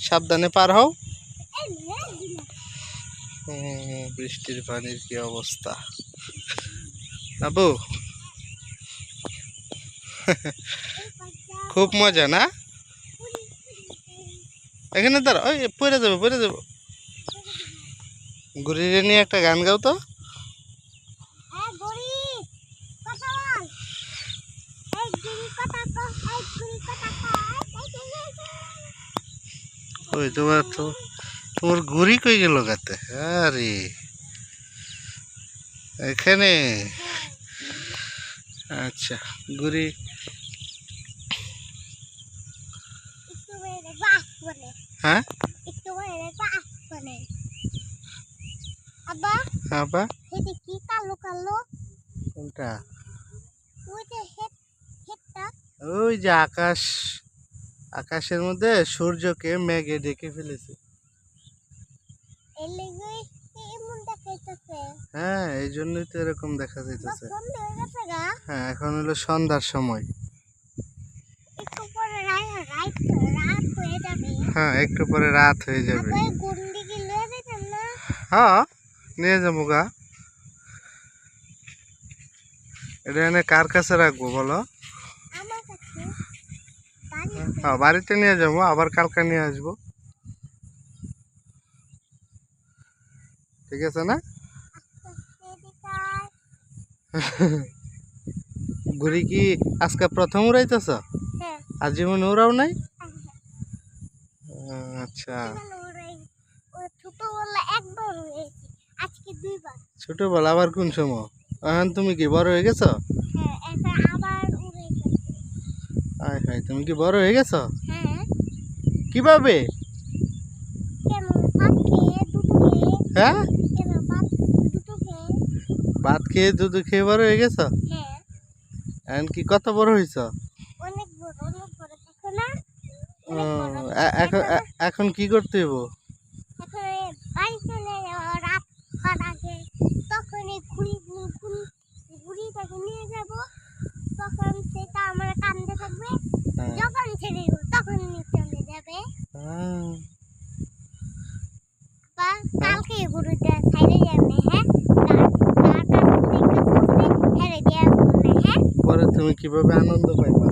সাবধানে পার হও। বৃষ্টির পানির কি অবস্থা আবু। খুব মজা না? এখানে দাঁড়া, ওই পড়ে যাবো পড়ে যাবো। ঘুরিয়ে নিয়ে একটা গান গাও তো। ওই তোমার ঘুড়ি কই গেল গাতে? আরে এখানে, আচ্ছা ঘুড়ি। হ্যাঁ আবা কোনটা? ওই যে আকাশের মধ্যে সূর্যকে মেঘে ঢেকে ফেলেছে। হ্যাঁ এই জন্যই তো এরকম দেখা যাইতেছে। হ্যাঁ এখন হলো সন্ধ্যার সময়। হ্যাঁ একটু পরে রাত হয়ে যাবে। হ্যাঁ নিয়ে যাবো গা। এটা এনে কার কাছে রাখবো বলো? হ্যাঁ বাড়িতে নিয়ে যাবো, আবার কালকে নিয়ে আসবো। ঠিক আছে না? ঘুড়ি কি আজকে প্রথম উড়াইতেছ? আর জীবন উড়াও নাই? আচ্ছা ছোটবেলা আবার কোন সময়? এখন তুমি কি বড় হয়ে গেছো? হায় হায় তুমি কি বড় হয়ে গেছো? কিভাবে? হ্যাঁ ভাত খেয়ে দুধ খেয়ে বড় হয়ে গেছো? এখন কি কত বড় হয়েছ? এখন কি করতে হইব? পরে তুমি কিভাবে আনন্দ পাইবা?